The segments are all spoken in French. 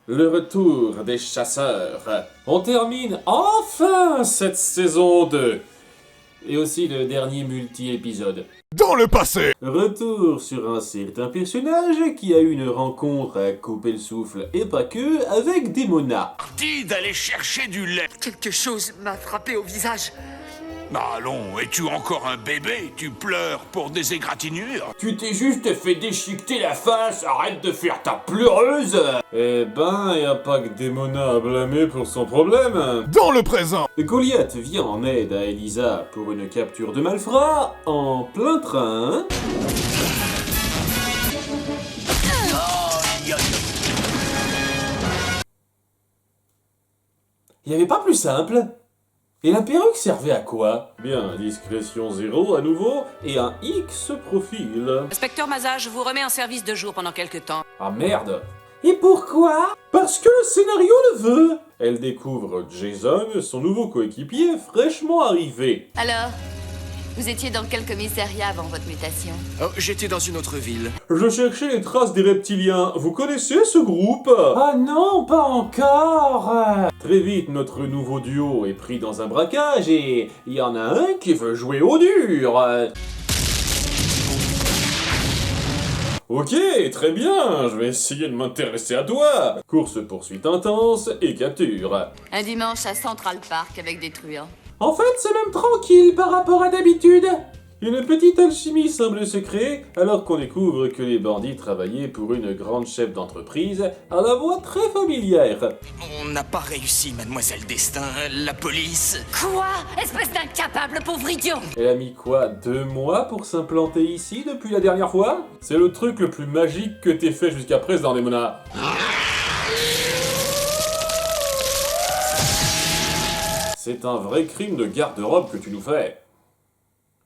Le retour des chasseurs. On termine enfin cette saison 2. Et aussi le dernier multi-épisode. Dans le passé. Retour sur un certain personnage qui a eu une rencontre à couper le souffle, et pas que, avec Démona. Dis d'aller chercher du lait. Quelque chose m'a frappé au visage. Allons, es-tu encore un bébé? Tu pleures pour des égratignures? Tu t'es juste fait déchiqueter la face, arrête de faire ta pleureuse. Eh ben, y a pas que Démona à blâmer pour son problème. Dans le présent. Goliath vient en aide à Elisa pour une capture de malfrats en plein train. Y avait pas plus simple? Et la perruque servait à quoi? Bien, discrétion 0 à nouveau, et un X se profile. Inspecteur Maza, je vous remets en service de jour pendant quelques temps. Ah merde! Et pourquoi? Parce que le scénario le veut! Elle découvre Jason, son nouveau coéquipier, fraîchement arrivé. Alors, vous étiez dans quel commissariat avant votre mutation? Oh, j'étais dans une autre ville. Je cherchais les traces des reptiliens. Vous connaissez ce groupe? Ah non, pas encore! Très vite, notre nouveau duo est pris dans un braquage et il y en a un qui veut jouer au dur. Ok, très bien, je vais essayer de m'intéresser à toi. Course-poursuite intense et capture. Un dimanche à Central Park avec des truands. En fait, c'est même tranquille par rapport à d'habitude. Une petite alchimie semble se créer alors qu'on découvre que les bandits travaillaient pour une grande chef d'entreprise à la voix très familière. On n'a pas réussi, mademoiselle Destin. La police... Quoi? Espèce d'incapable, pauvre idiot! Elle a mis quoi, 2 mois pour s'implanter ici depuis la dernière fois? C'est le truc le plus magique que t'aies fait jusqu'à présent, Démona. C'est un vrai crime de garde-robe que tu nous fais.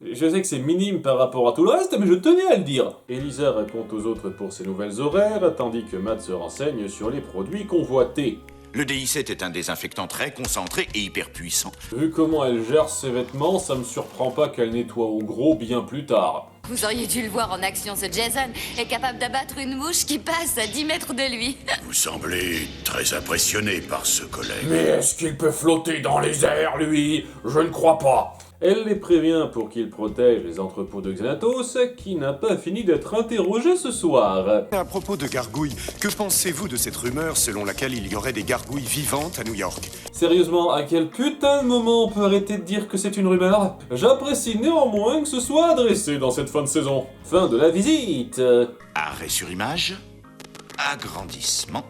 Je sais que c'est minime par rapport à tout le reste, mais je tenais à le dire. Elisa répond aux autres pour ses nouvelles horaires, tandis que Matt se renseigne sur les produits convoités. Le DI7 est un désinfectant très concentré et hyper puissant. Vu comment elle gère ses vêtements, ça me surprend pas qu'elle nettoie au gros bien plus tard. Vous auriez dû le voir en action, ce Jason est capable d'abattre une mouche qui passe à 10 mètres de lui. Vous semblez très impressionné par ce collègue. Mais est-ce qu'il peut flotter dans les airs, lui? Je ne crois pas. Elle les prévient pour qu'ils protègent les entrepôts de Xanatos, qui n'a pas fini d'être interrogé ce soir. À propos de gargouilles, que pensez-vous de cette rumeur selon laquelle il y aurait des gargouilles vivantes à New York? Sérieusement, à quel putain de moment on peut arrêter de dire que c'est une rumeur? J'apprécie néanmoins que ce soit adressé dans cette fin de saison. Fin de la visite. Arrêt sur image. Agrandissement.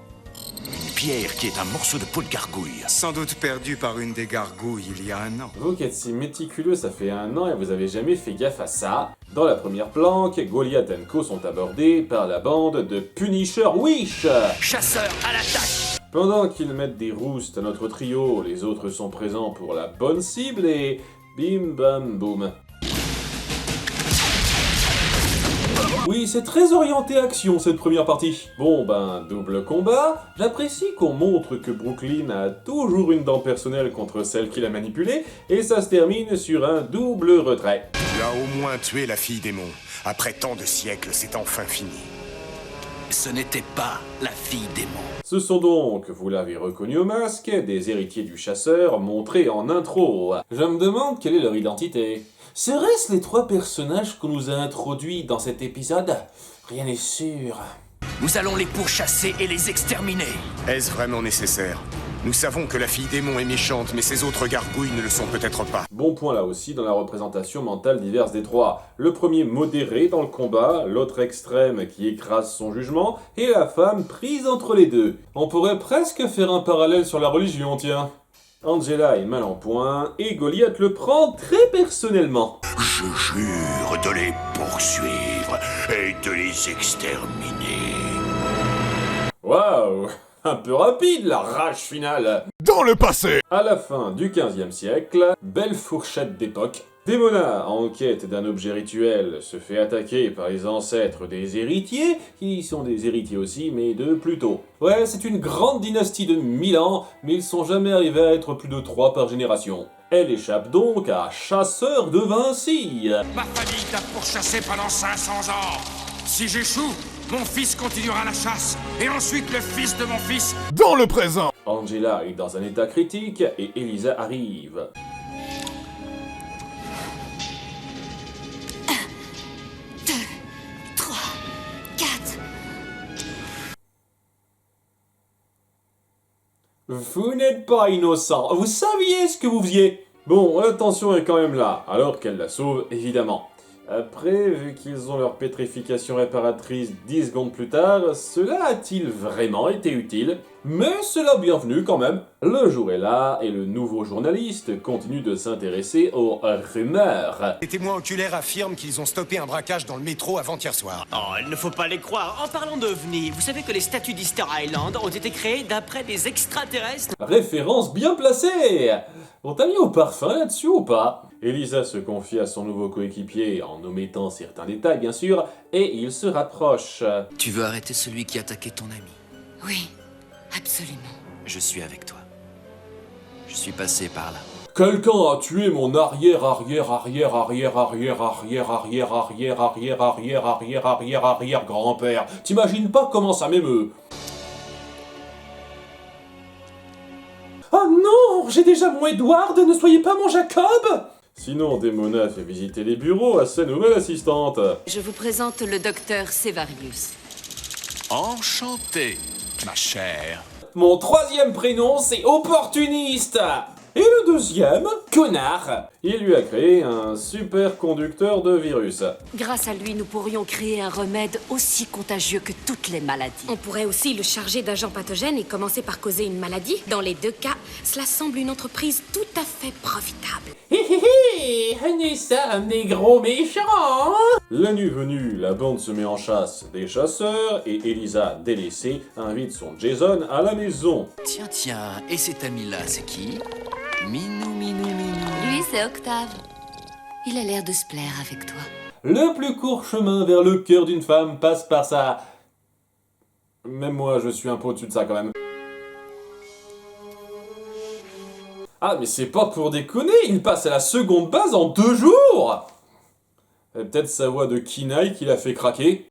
Une pierre qui est un morceau de peau de gargouille. Sans doute perdu par une des gargouilles il y a un an. Vous qui êtes si méticuleux, ça fait 1 an et vous avez jamais fait gaffe à ça. Dans la première planque, Goliath et Co sont abordés par la bande de Punisher Wish. Chasseurs à l'attaque! Pendant qu'ils mettent des roustes à notre trio, les autres sont présents pour la bonne cible et bim bam boum. Oui, c'est très orienté action cette première partie. Bon ben, double combat, j'apprécie qu'on montre que Brooklyn a toujours une dent personnelle contre celle qui l'a manipulée, et ça se termine sur un double retrait. Tu as au moins tué la fille démon. Après tant de siècles, c'est enfin fini. Ce n'était pas la fille démon. Ce sont donc, vous l'avez reconnu au masque, des héritiers du chasseur montrés en intro. Je me demande quelle est leur identité. Seraient-ce les 3 personnages qu'on nous a introduits dans cet épisode? Rien n'est sûr. Nous allons les pourchasser et les exterminer. Est-ce vraiment nécessaire? Nous savons que la fille démon est méchante, mais ces autres gargouilles ne le sont peut-être pas. Bon point là aussi dans la représentation mentale diverse des 3. Le premier modéré dans le combat, l'autre extrême qui écrase son jugement, et la femme prise entre les deux. On pourrait presque faire un parallèle sur la religion, tiens. Angela est mal en point, et Goliath le prend très personnellement. Je jure de les poursuivre et de les exterminer. Waouh! Un peu rapide la rage finale! Dans le passé. À la fin du 15e siècle, belle fourchette d'époque, Démona, en quête d'un objet rituel, se fait attaquer par les ancêtres des héritiers, qui sont des héritiers aussi, mais de plus tôt. Ouais, c'est une grande dynastie de 1000 ans, mais ils sont jamais arrivés à être plus de 3 par génération. Elle échappe donc à Chasseur de Vinci. Ma famille t'a pourchassé pendant 500 ans. Si j'échoue, mon fils continuera la chasse, et ensuite le fils de mon fils. Dans le présent. Angela est dans un état critique et Elisa arrive. 3, 4. Vous n'êtes pas innocent, vous saviez ce que vous faisiez. Bon, l'intention est quand même là, alors qu'elle la sauve, évidemment. Après, vu qu'ils ont leur pétrification réparatrice 10 secondes plus tard, cela a-t-il vraiment été utile? Mais c'est la bienvenue quand même. Le jour est là, et le nouveau journaliste continue de s'intéresser aux rumeurs. Les témoins oculaires affirment qu'ils ont stoppé un braquage dans le métro avant-hier soir. Oh, il ne faut pas les croire. En parlant d'OVNI, vous savez que les statues d'Easter Island ont été créées d'après des extraterrestres? Référence bien placée! On t'a mis au parfum là-dessus ou pas? Elisa se confie à son nouveau coéquipier en omettant certains détails bien sûr, et il se rapproche. Tu veux arrêter celui qui attaquait ton ami? Oui, absolument. Je suis avec toi. Je suis passé par là. Quelqu'un a tué mon arrière grand-père. T'imagines pas comment ça m'émeut? Oh non, j'ai déjà mon Edward, ne soyez pas mon Jacob! Sinon, Demona fait visiter les bureaux à sa nouvelle assistante. Je vous présente le docteur Sevarius. Enchanté, ma chère. Mon troisième prénom, c'est Opportuniste. Et le deuxième, Connard. Il lui a créé un superconducteur de virus. Grâce à lui, nous pourrions créer un remède aussi contagieux que toutes les maladies. On pourrait aussi le charger d'agents pathogènes et commencer par causer une maladie. Dans les deux cas, cela semble une entreprise tout à fait profitable. Hé hé hé, nous sommes des gros méchants. La nuit venue, la bande se met en chasse des chasseurs et Elisa, délaissée, invite son Jason à la maison. Tiens, et cet ami-là, c'est qui? Minou. Lui, c'est Octave. Il a l'air de se plaire avec toi. Le plus court chemin vers le cœur d'une femme passe par ça. Même moi, je suis un peu au-dessus de ça quand même. Ah, mais c'est pas pour déconner, il passe à la seconde base en 2 jours! C'est peut-être sa voix de Kinaï qui l'a fait craquer.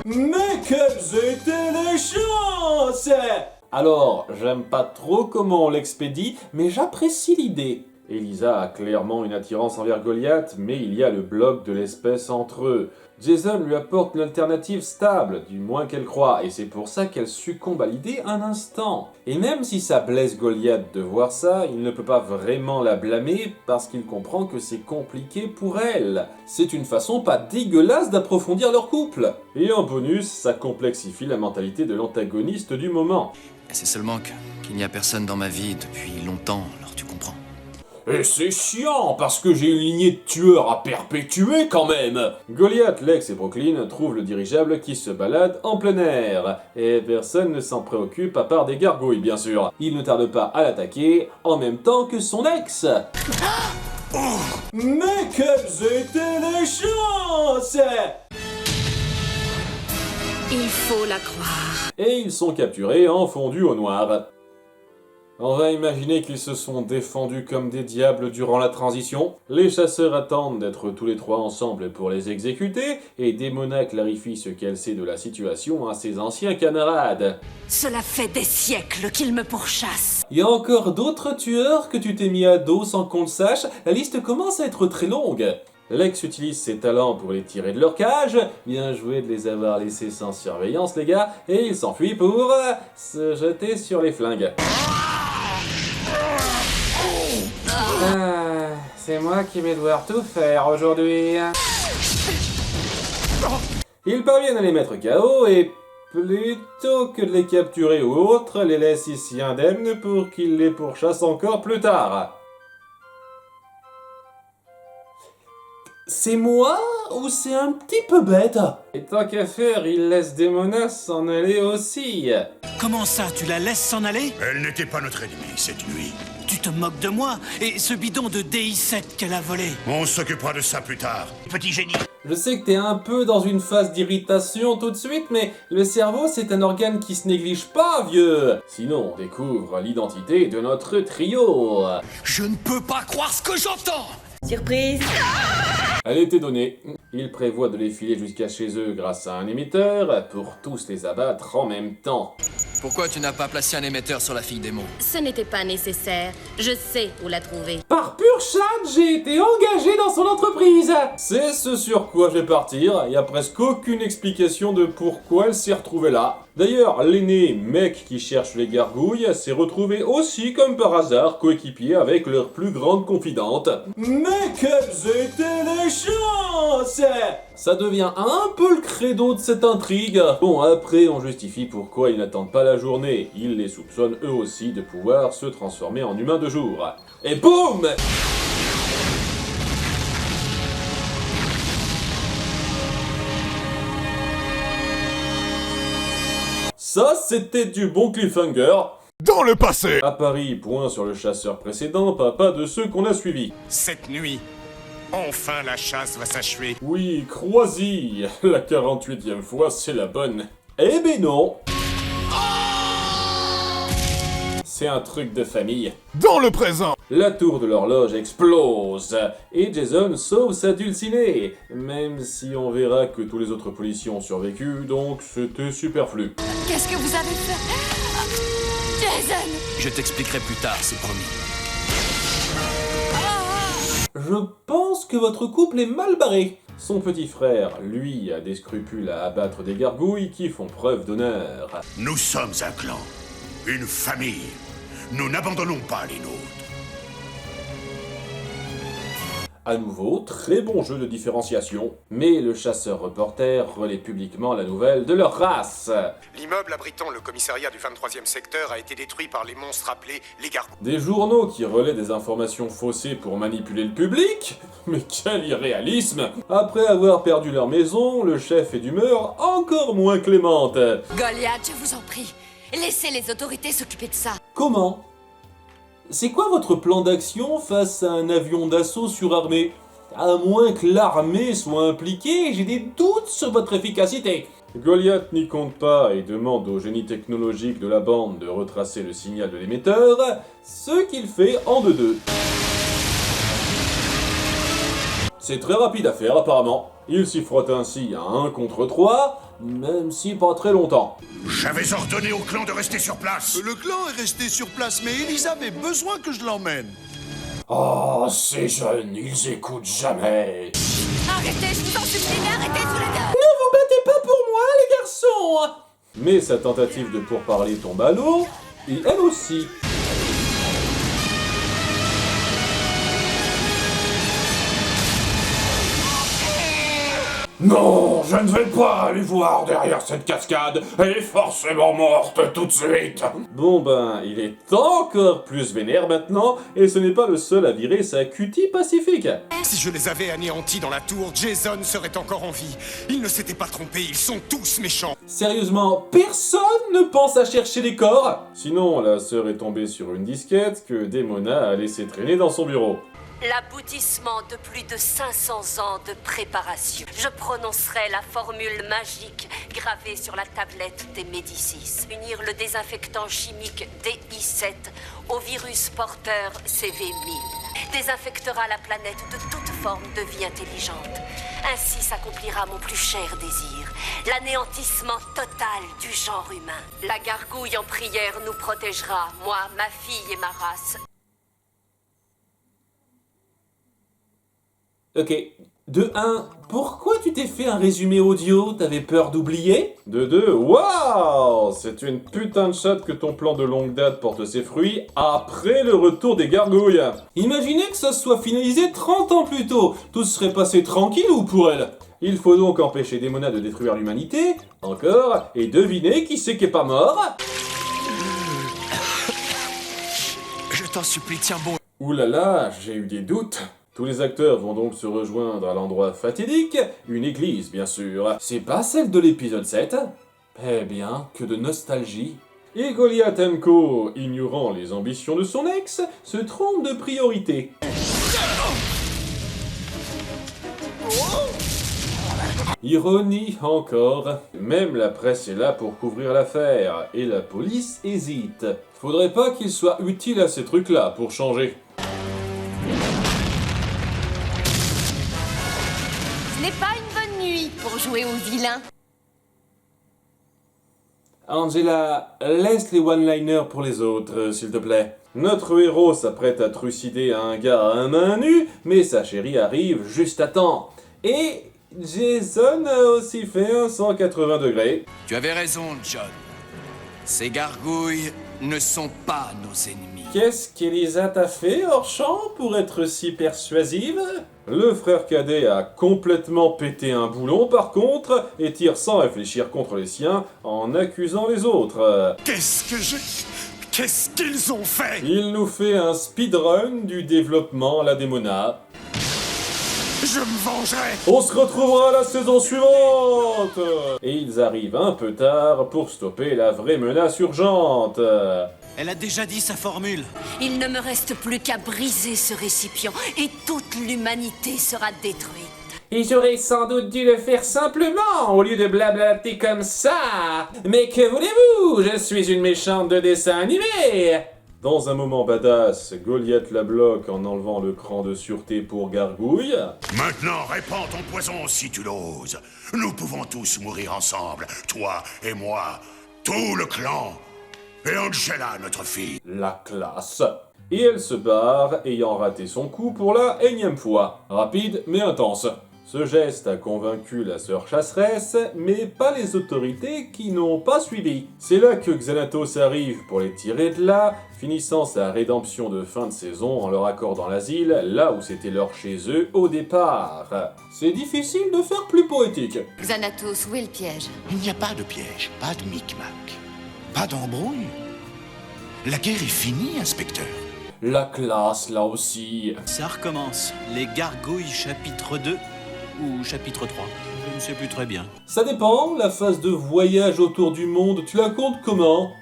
Mais quelles étaient les chances! Alors, j'aime pas trop comment on l'expédie, mais j'apprécie l'idée. Elisa a clairement une attirance envers Goliath, mais il y a le bloc de l'espèce entre eux. Jason lui apporte une alternative stable, du moins qu'elle croit, et c'est pour ça qu'elle succombe à l'idée un instant. Et même si ça blesse Goliath de voir ça, il ne peut pas vraiment la blâmer parce qu'il comprend que c'est compliqué pour elle. C'est une façon pas dégueulasse d'approfondir leur couple. Et en bonus, ça complexifie la mentalité de l'antagoniste du moment. C'est seulement qu'il n'y a personne dans ma vie depuis longtemps, alors tu comprends. Et c'est chiant, parce que j'ai une lignée de tueurs à perpétuer quand même. Goliath, Lex et Brooklyn trouvent le dirigeable qui se balade en plein air. Et personne ne s'en préoccupe à part des gargouilles, bien sûr. Il ne tarde pas à l'attaquer, en même temps que son ex. Mais quelles étaient les chances! Il faut la croire. Et ils sont capturés en fondu au noir. On va imaginer qu'ils se sont défendus comme des diables durant la transition. Les chasseurs attendent d'être tous les trois ensemble pour les exécuter, et Demona clarifie ce qu'elle sait de la situation à ses anciens camarades. Cela fait des siècles qu'ils me pourchassent. Il y a encore d'autres tueurs que tu t'es mis à dos sans qu'on le sache, la liste commence à être très longue. Lex utilise ses talents pour les tirer de leur cage, bien joué de les avoir laissés sans surveillance les gars, et il s'enfuit pour se jeter sur les flingues. C'est moi qui vais devoir tout faire aujourd'hui. Ils parviennent à les mettre KO et plutôt que de les capturer ou autre, les laissent ici indemnes pour qu'ils les pourchassent encore plus tard. C'est moi ou c'est un petit peu bête? Et tant qu'à faire, il laisse Demona s'en aller aussi. Comment ça, tu la laisses s'en aller? Elle n'était pas notre ennemie cette nuit. Tu te moques de moi? Et ce bidon de DI7 qu'elle a volé? On s'occupera de ça plus tard. Petit génie. Je sais que t'es un peu dans une phase d'irritation tout de suite, mais le cerveau c'est un organe qui se néglige pas, vieux. Sinon, on découvre l'identité de notre trio. Je ne peux pas croire ce que j'entends! Surprise! Elle était donnée. Il prévoit de les filer jusqu'à chez eux grâce à un émetteur pour tous les abattre en même temps. Pourquoi tu n'as pas placé un émetteur sur la fille démon? Ce n'était pas nécessaire. Je sais où la trouver. Par pur chat, j'ai été engagé dans son entreprise. C'est ce sur quoi je vais partir. Il n'y a presque aucune explication de pourquoi elle s'est retrouvée là. D'ailleurs, l'aîné mec qui cherche les gargouilles s'est retrouvé aussi comme par hasard coéquipier avec leur plus grande confidente. Mais quelles étaient les chances! Ça devient un peu le credo de cette intrigue. Bon, après, on justifie pourquoi ils n'attendent pas la journée. Ils les soupçonnent eux aussi de pouvoir se transformer en humains de jour. Et boum! Ça, c'était du bon cliffhanger. Dans le passé. À Paris, point sur le chasseur précédent, pas de ceux qu'on a suivis. Cette nuit, enfin la chasse va s'achever. Oui, crois-y, la 48e fois, c'est la bonne. Eh ben non. C'est un truc de famille. Dans le présent. La tour de l'horloge explose, et Jason sauve sa dulcinée, même si on verra que tous les autres policiers ont survécu, donc c'était superflu. Qu'est-ce que vous avez fait? Jason! Je t'expliquerai plus tard, c'est promis. Je pense que votre couple est mal barré. Son petit frère, lui, a des scrupules à abattre des gargouilles qui font preuve d'honneur. Nous sommes un clan, une famille. Nous n'abandonnons pas les nôtres. À nouveau, très bon jeu de différenciation, mais le chasseur-reporter relaie publiquement la nouvelle de leur race. L'immeuble abritant le commissariat du 23e secteur a été détruit par les monstres appelés les gargouilles. Des journaux qui relaient des informations faussées pour manipuler le public? Mais quel irréalisme! Après avoir perdu leur maison, le chef est d'humeur encore moins clémente. Goliath, je vous en prie, laissez les autorités s'occuper de ça. Comment? C'est quoi votre plan d'action face à un avion d'assaut surarmé? À moins que l'armée soit impliquée, j'ai des doutes sur votre efficacité. Goliath n'y compte pas et demande au génie technologique de la bande de retracer le signal de l'émetteur, ce qu'il fait en 2-2. C'est très rapide à faire apparemment. Il s'y frotte ainsi à 1 contre 3, même si pas très longtemps. J'avais ordonné au clan de rester sur place. Le clan est resté sur place, mais Elisa avait besoin que je l'emmène. Oh, ces jeunes, ils écoutent jamais. Arrêtez, je vous en supplie, arrêtez tous les deux. Ne vous battez pas pour moi, les garçons. Mais sa tentative de pourparler tombe à l'eau, et elle aussi. Non, je ne vais pas aller voir derrière cette cascade. Elle est forcément morte tout de suite. Bon ben, il est encore plus vénère maintenant, et ce n'est pas le seul à virer sa cutie pacifique. Si je les avais anéantis dans la tour, Jason serait encore en vie. Il ne s'était pas trompé, ils sont tous méchants. Sérieusement, personne ne pense à chercher les corps? Sinon, la sœur est tombée sur une disquette que Demona a laissé traîner dans son bureau. L'aboutissement de plus de 500 ans de préparation. Je prononcerai la formule magique gravée sur la tablette des Médicis. Unir le désinfectant chimique DI7 au virus porteur CV1000. Désinfectera la planète de toute forme de vie intelligente. Ainsi s'accomplira mon plus cher désir, l'anéantissement total du genre humain. La gargouille en prière nous protégera, moi, ma fille et ma race. Ok. De 1, pourquoi tu t'es fait un résumé audio? T'avais peur d'oublier? De 2, waouh! C'est une putain de chatte que ton plan de longue date porte ses fruits après le retour des gargouilles. Imaginez que ça soit finalisé 30 ans plus tôt. Tout serait passé tranquille ou pour elle? Il faut donc empêcher Demona de détruire l'humanité, encore, et deviner qui c'est qui est pas mort. Je t'en supplie, tiens bon. Ouh là là, j'ai eu des doutes. Tous les acteurs vont donc se rejoindre à l'endroit fatidique, une église bien sûr. C'est pas celle de l'épisode 7? Eh bien, que de nostalgie. Et Goliath & Co, ignorant les ambitions de son ex, se trompe de priorité. Ironie encore. Même la presse est là pour couvrir l'affaire, et la police hésite. Faudrait pas qu'il soit utile à ces trucs-là pour changer. jouer au vilain. Angela, laisse les one-liners pour les autres, s'il te plaît. Notre héros s'apprête à trucider un gars à main nue, mais sa chérie arrive juste à temps. Et Jason a aussi fait un 180 degrés. Tu avais raison, John. Ces gargouilles ne sont pas nos ennemis. Qu'est-ce qu'Elisa t'a fait hors champ pour être si persuasive? Le frère cadet a complètement pété un boulon par contre, et tire sans réfléchir contre les siens en accusant les autres. Qu'est-ce qu'ils ont fait? Il nous fait un speedrun du développement à la Démona. Je me vengerai! On se retrouvera la saison suivante! Et ils arrivent un peu tard pour stopper la vraie menace urgente. Elle a déjà dit sa formule. Il ne me reste plus qu'à briser ce récipient et toute l'humanité sera détruite. Ils auraient sans doute dû le faire simplement, au lieu de blablater comme ça. Mais que voulez-vous? Je suis une méchante de dessin animé. Dans un moment badass, Goliath la bloque en enlevant le cran de sûreté pour Gargouille. Maintenant, répands ton poison si tu l'oses. Nous pouvons tous mourir ensemble, toi et moi, tout le clan. Et Angela, notre fille. La classe. Et elle se barre, ayant raté son coup pour la énième fois. Rapide mais intense. Ce geste a convaincu la sœur chasseresse, mais pas les autorités qui n'ont pas suivi. C'est là que Xanatos arrive pour les tirer de là, finissant sa rédemption de fin de saison en leur accordant l'asile, là où c'était leur chez eux au départ. C'est difficile de faire plus poétique. Xanatos, où est le piège? Il n'y a pas de piège, pas de micmac, pas d'embrouille. La guerre est finie, inspecteur. La classe, là aussi. Ça recommence. Les gargouilles chapitre 2 ou chapitre 3. Je ne sais plus très bien. Ça dépend, la phase de voyage autour du monde, tu la comptes comment?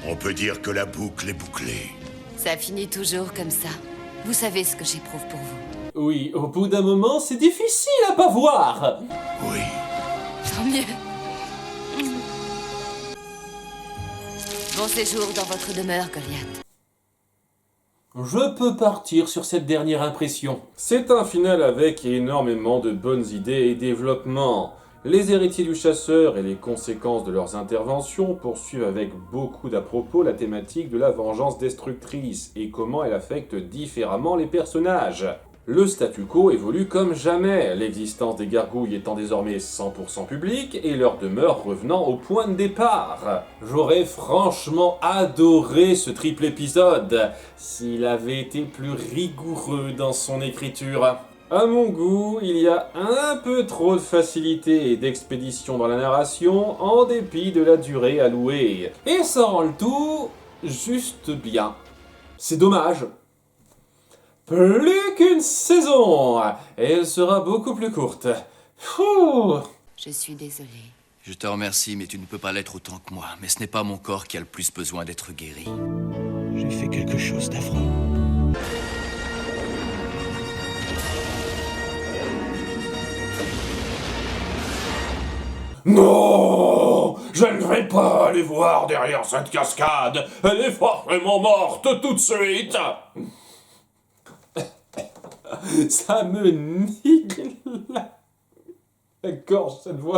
On peut dire que la boucle est bouclée. Ça finit toujours comme ça. Vous savez ce que j'éprouve pour vous. Oui, au bout d'un moment, c'est difficile à pas voir. Oui. Tant mieux. Bon séjour dans votre demeure, Goliath. Je peux partir sur cette dernière impression. C'est un final avec énormément de bonnes idées et développements. Les héritiers du chasseur et les conséquences de leurs interventions poursuivent avec beaucoup d'à-propos la thématique de la vengeance destructrice et comment elle affecte différemment les personnages. Le statu quo évolue comme jamais, l'existence des gargouilles étant désormais 100% publique et leur demeure revenant au point de départ. J'aurais franchement adoré ce triple épisode s'il avait été plus rigoureux dans son écriture. À mon goût, il y a un peu trop de facilité et d'expédition dans la narration en dépit de la durée allouée. Et ça rend le tout juste bien. C'est dommage. Plus qu'une saison, et elle sera beaucoup plus courte. Je suis désolée. Je te remercie, mais tu ne peux pas l'être autant que moi. Mais ce n'est pas mon corps qui a le plus besoin d'être guéri. J'ai fait quelque chose d'affreux. Non! Je ne vais pas aller voir derrière cette cascade. Elle est forcément morte tout de suite. Ça me nique la gorge, cette voix.